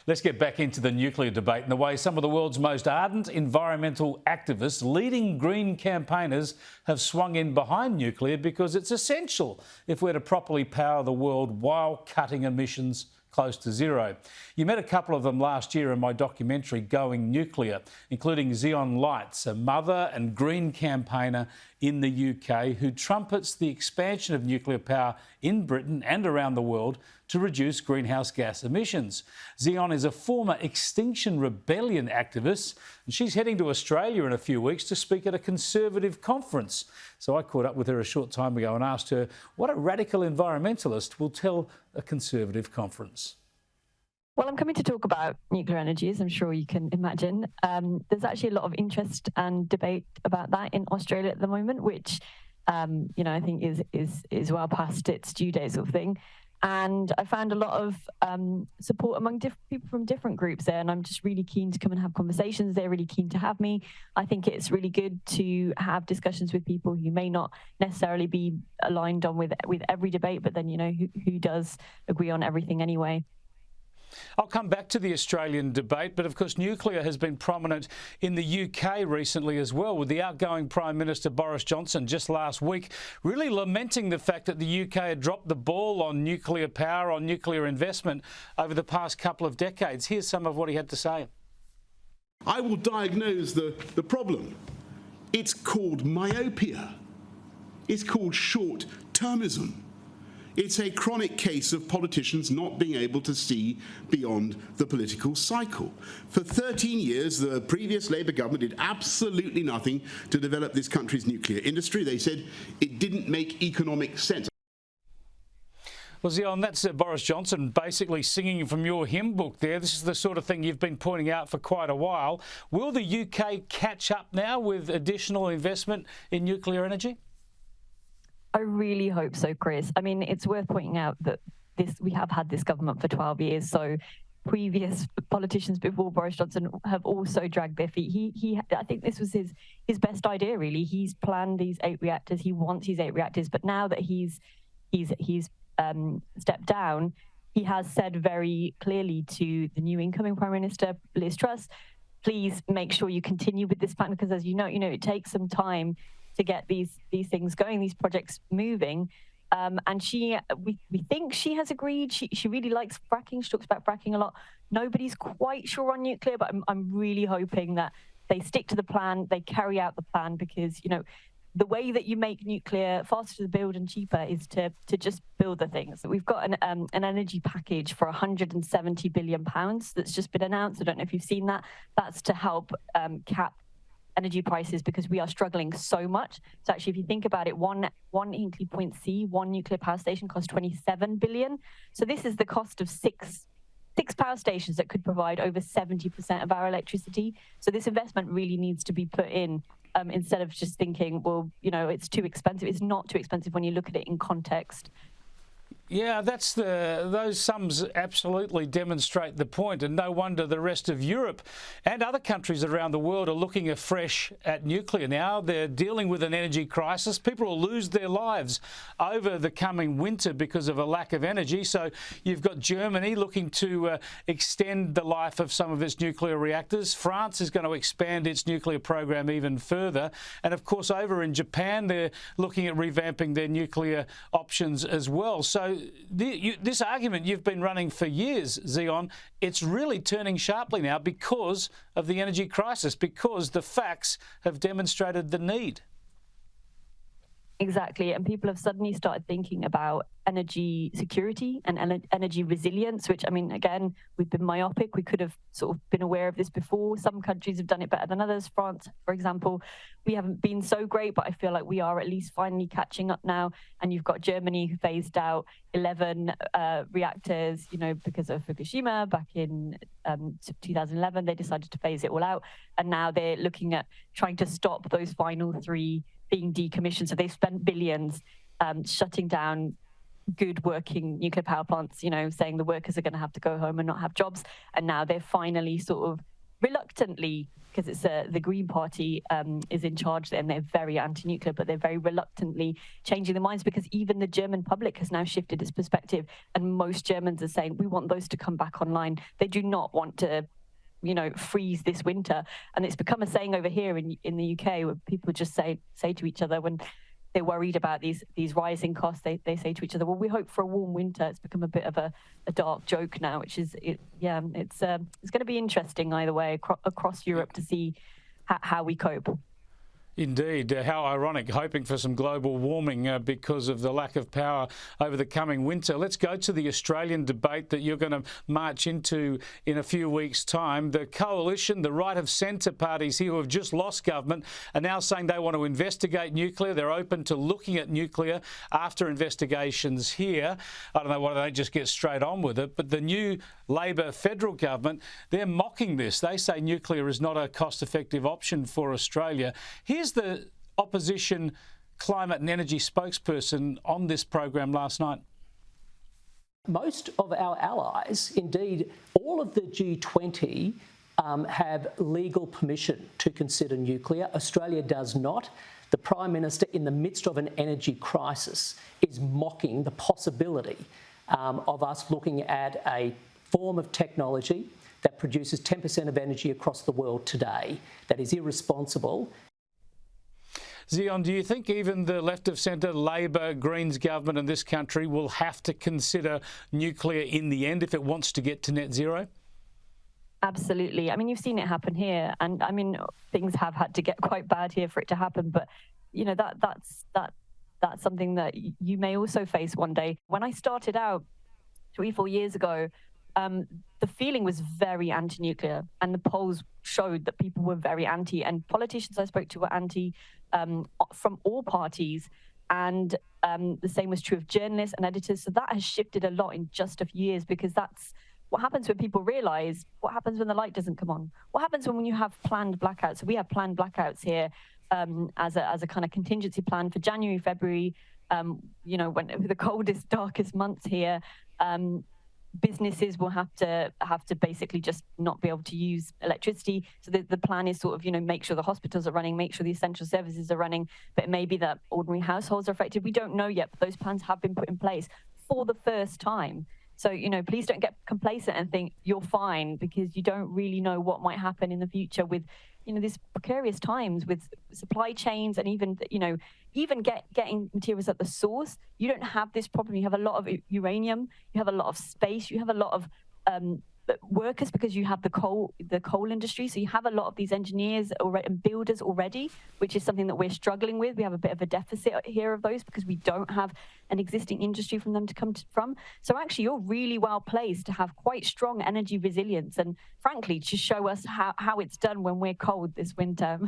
Let's get back into the nuclear debate and the way some of the world's most ardent environmental activists, leading green campaigners, have swung in behind nuclear because it's essential if we're to properly power the world while cutting emissions close to zero. You met a couple of them last year in my documentary Going Nuclear, including Zion Lights, a mother and green campaigner in the UK who trumpets the expansion of nuclear power in Britain and around the world to reduce greenhouse gas emissions. Zion is a former Extinction Rebellion activist, and she's heading to Australia in a few weeks to speak at a Conservative conference. So I caught up with her a short time ago and asked her what a radical environmentalist will tell a Conservative conference. Well, I'm coming to talk about nuclear energy, as I'm sure you can imagine. There's actually a lot of interest and debate about that in Australia at the moment, which, I think is well past its due date sort of thing. And I found a lot of support among people from different groups there, and I'm just really keen to come and have conversations. They're really keen to have me. I think it's really good to have discussions with people who may not necessarily be aligned on with every debate, but then, who does agree on everything anyway. I'll come back to the Australian debate, but of course nuclear has been prominent in the UK recently as well, with the outgoing Prime Minister Boris Johnson just last week really lamenting the fact that the UK had dropped the ball on nuclear power, on nuclear investment over the past couple of decades. Here's some of what he had to say. I will diagnose the problem. It's called myopia. It's called short-termism. It's a chronic case of politicians not being able to see beyond the political cycle. For 13 years, the previous Labour government did absolutely nothing to develop this country's nuclear industry. They said it didn't make economic sense. Well, Zion, that's Boris Johnson basically singing from your hymn book there. This is the sort of thing you've been pointing out for quite a while. Will the UK catch up now with additional investment in nuclear energy? I really hope so, Chris. I mean, it's worth pointing out that we have had this government for 12 years, so previous politicians before Boris Johnson have also dragged their feet. I think this was his best idea, really. He's planned these 8 reactors. He wants these 8 reactors, but now that he's stepped down, he has said very clearly to the new incoming Prime Minister, Liz Truss, please make sure you continue with this plan, because as you know, it takes some time to get these things going, these projects moving. And we think she has agreed. She really likes fracking. She talks about fracking a lot. Nobody's quite sure on nuclear, but I'm really hoping that they stick to the plan, they carry out the plan, because, the way that you make nuclear faster to build and cheaper is to just build the things. We've got an energy package for £170 billion that's just been announced. I don't know if you've seen that. That's to help cap energy prices, because we are struggling so much. So actually, if you think about it, one Hinkley Point C, one nuclear power station costs 27 billion. So this is the cost of six power stations that could provide over 70% of our electricity. So this investment really needs to be put in, instead of just thinking, well, it's too expensive. It's not too expensive when you look at it in context. Yeah, those sums absolutely demonstrate the point, and no wonder the rest of Europe and other countries around the world are looking afresh at nuclear now. They're dealing with an energy crisis. People will lose their lives over the coming winter because of a lack of energy. So you've got Germany looking to extend the life of some of its nuclear reactors. France is going to expand its nuclear program even further. And of course, over in Japan, they're looking at revamping their nuclear options as well. So this argument you've been running for years, Zion, it's really turning sharply now because of the energy crisis, because the facts have demonstrated the need. Exactly. And people have suddenly started thinking about energy security and energy resilience, which, I mean, again, we've been myopic. We could have sort of been aware of this before. Some countries have done it better than others. France, for example, we haven't been so great, but I feel like we are at least finally catching up now. And you've got Germany, who phased out 11 reactors, because of Fukushima back in 2011. They decided to phase it all out. And now they're looking at trying to stop those final 3 being decommissioned. So they've spent billions shutting down good working nuclear power plants, saying the workers are going to have to go home and not have jobs. And now they're finally sort of reluctantly because it's the Green Party is in charge there, and they're very anti-nuclear, but they're very reluctantly changing their minds, because even the German public has now shifted its perspective, and most Germans are saying we want those to come back online. They do not want to, you know, freeze this winter. And it's become a saying over here in the UK, where people just say to each other when they're worried about these rising costs, they say to each other, well, we hope for a warm winter. It's become a bit of a dark joke now, which is, it's going to be interesting either way across Europe to see how we cope. Indeed. How ironic, hoping for some global warming because of the lack of power over the coming winter. Let's go to the Australian debate that you're going to march into in a few weeks' time. The coalition, the right of centre parties here who have just lost government, are now saying they want to investigate nuclear. They're open to looking at nuclear after investigations here. I don't know why they don't just get straight on with it, but the new Labor federal government, they're mocking this. They say nuclear is not a cost-effective option for Australia. Here's the opposition climate and energy spokesperson on this program last night. Most of our allies, indeed all of the G20, have legal permission to consider nuclear. Australia does not. The Prime Minister, in the midst of an energy crisis, is mocking the possibility of us looking at a form of technology that produces 10% of energy across the world today that is irresponsible. Zion, do you think even the left of centre Labor Greens government in this country will have to consider nuclear in the end if it wants to get to net zero? Absolutely. I mean, you've seen it happen here, and I mean, things have had to get quite bad here for it to happen. But you know, that's something that you may also face one day. When I started out 3-4 years ago, the feeling was very anti-nuclear, and the polls showed that people were very anti, and politicians I spoke to were anti from all parties, and the same was true of journalists and editors. So that has shifted a lot in just a few years, because that's what happens when people realise what happens when the light doesn't come on. What happens when you have planned blackouts? So we have planned blackouts here as a kind of contingency plan for January, February. You know, when the coldest, darkest months here. Businesses will have to basically just not be able to use electricity. So the plan is sort of, you know, make sure the hospitals are running, make sure the essential services are running, but it may be that ordinary households are affected. We don't know yet, but those plans have been put in place for the first time. So, you know, please don't get complacent and think you're fine, because you don't really know what might happen in the future with, you know, these precarious times with supply chains, and even, you know, getting materials at the source. You don't have this problem. You have a lot of uranium, you have a lot of space, you have a lot of workers, because you have the coal industry. So you have a lot of these engineers and builders already, which is something that we're struggling with. We have a bit of a deficit here of those, because we don't have an existing industry from them to come from. So actually, you're really well placed to have quite strong energy resilience, and frankly, to show us how it's done when we're cold this winter.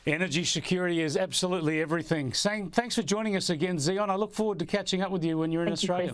Energy security is absolutely everything. Thanks for joining us again, Zion. I look forward to catching up with you when you're in Australia.